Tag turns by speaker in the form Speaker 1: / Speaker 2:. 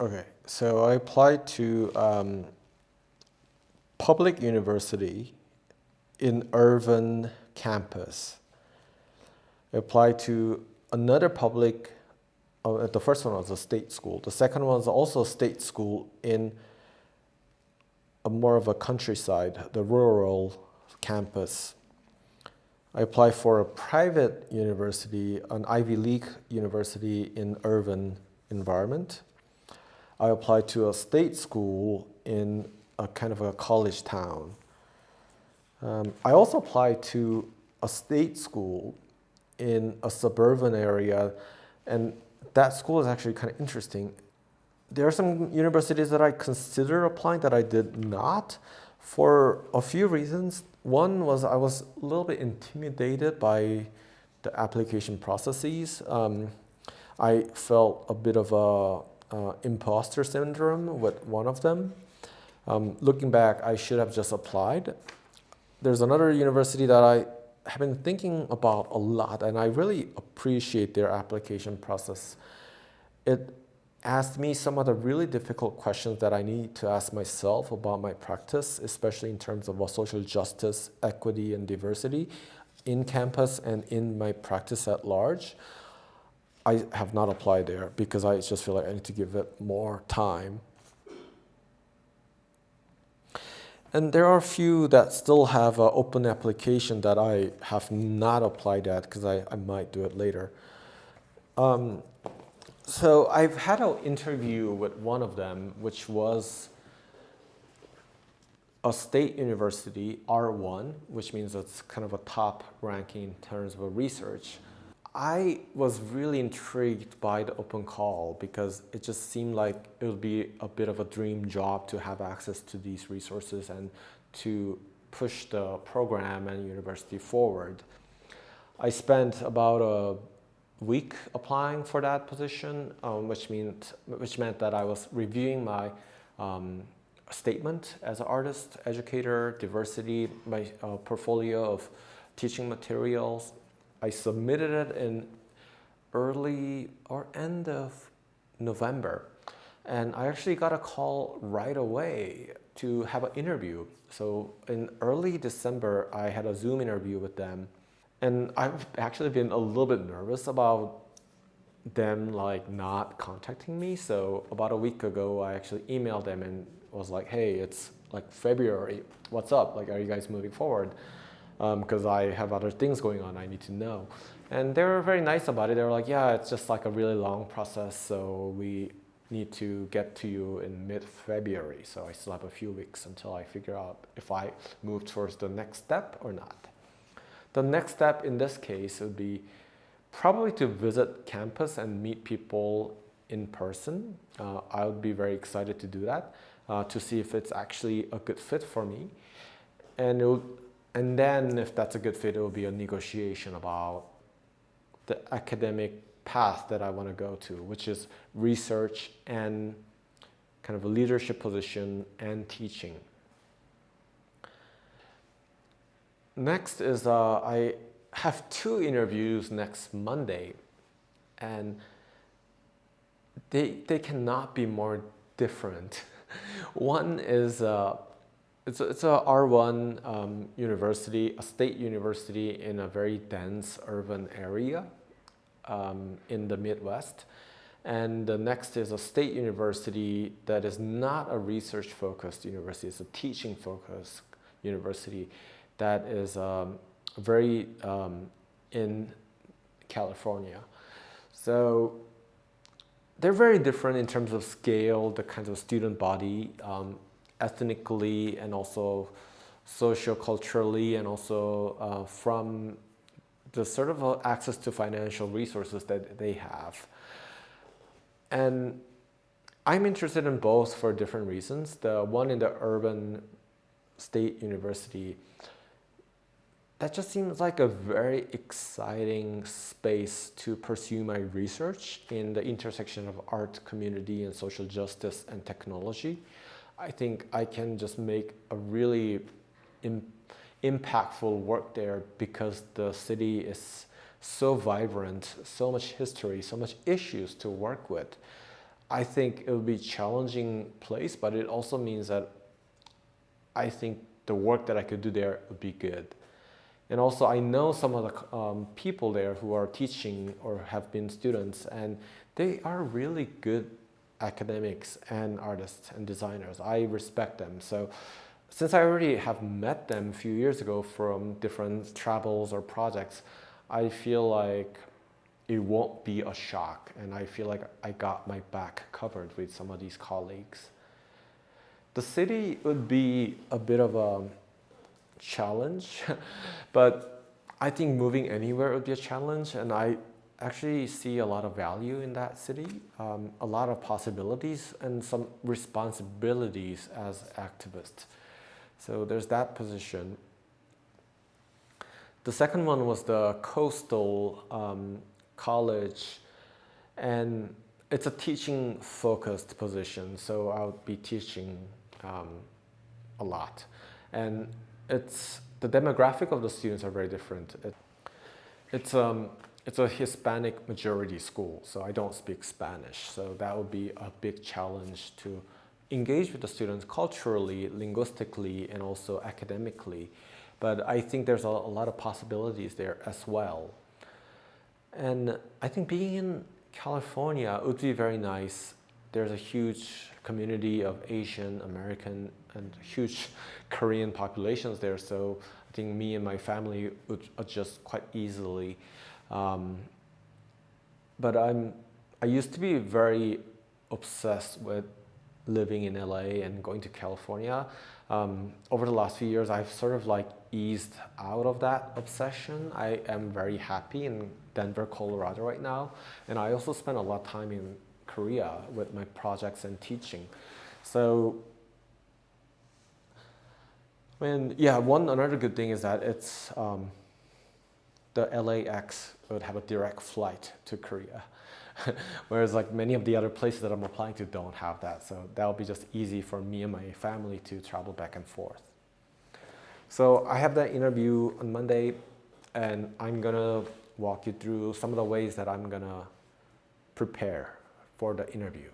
Speaker 1: Okay, so I applied to public university in urban campus. I applied to another public, the first one was a state school. The second one was also a state school in a more of a countryside, the rural campus. I applied for a private university, an Ivy League university in urban environment. I applied to a state school in a kind of a college town. I also applied to a state school in a suburban area, and that school is actually kind of interesting. There are some universities that I consider applying that I did not for a few reasons. One was I was a little bit intimidated by the application processes. I felt a bit of a imposter syndrome with one of them. Looking back, I should have just applied. There's another university that I have been thinking about a lot, and I really appreciate their application process. It asked me some of the really difficult questions that I need to ask myself about my practice, especially in terms of social justice, equity, and diversity in campus and in my practice at large. I have not applied there because I just feel like I need to give it more time. And there are a few that still have an open application that I have not applied at because I might do it later. So I've had an interview with one of them, which was a state university, R1, which means it's kind of a top ranking in terms of research. I was really intrigued by the open call because it just seemed like it would be a bit of a dream job to have access to these resources and to push the program and university forward. I spent about a week applying for that position, which meant that I was reviewing my statement as an artist, educator, diversity, my portfolio of teaching materials. I submitted it in early or end of November, and I actually got a call right away to have an interview. So in early December, I had a Zoom interview with them. And I've actually been a little bit nervous about them like not contacting me. So about a week ago, I actually emailed them and was like, hey, it's like February. What's up? Like, are you guys moving forward? Because I have other things going on I need to know. And they were very nice about it. They were like, yeah, it's just like a really long process. So we need to get to you in mid-February. So I still have a few weeks until I figure out if I move towards the next step or not. The next step in this case would be probably to visit campus and meet people in person. I would be very excited to do that, to see if it's actually a good fit for me. And then if that's a good fit, it will be a negotiation about the academic path that I want to go to, which is research and kind of a leadership position and teaching. Next is I have 2 interviews next Monday, and they cannot be more different. One is it's a R1 university, a state university in a very dense urban area in the Midwest. And the next is a state university that is not a research-focused university, it's a teaching-focused university that is very in California. So they're very different in terms of scale, the kinds of student body, ethnically and also socio-culturally, and also from the sort of access to financial resources that they have. And I'm interested in both for different reasons. The one in the urban state university, that just seems like a very exciting space to pursue my research in the intersection of art, community, and social justice and technology. I think I can just make a really impactful work there because the city is so vibrant, so much history, so much issues to work with. I think it would be a challenging place, but it also means that I think the work that I could do there would be good. And also I know some of the people there who are teaching or have been students, and they are really good academics and artists and designers. I respect them. So since I already have met them a few years ago from different travels or projects, I feel like it won't be a shock, and I feel like I got my back covered with some of these colleagues. The city would be a bit of a challenge, but I think moving anywhere would be a challenge, and I actually see a lot of value in that city, a lot of possibilities and some responsibilities as activists. So there's that position. The second one was the coastal college, and it's a teaching focused position, so I'll be teaching a lot. And the demographic of the students are very different. It's a Hispanic majority school, so I don't speak Spanish, so that would be a big challenge to engage with the students culturally, linguistically, and also academically. But I think there's a lot of possibilities there as well. And I think being in California would be very nice. There's a huge community of Asian, American, and huge Korean populations there. So I think me and my family would adjust quite easily. But I used to be very obsessed with living in LA and going to California. Over the last few years, I've sort of like eased out of that obsession. I am very happy in Denver, Colorado right now. And I also spend a lot of time in Korea with my projects and teaching. So, another good thing is that it's the LAX would have a direct flight to Korea. Whereas like many of the other places that I'm applying to don't have that. So that'll be just easy for me and my family to travel back and forth. So I have that interview on Monday, and I'm gonna walk you through some of the ways that I'm gonna prepare for the interview.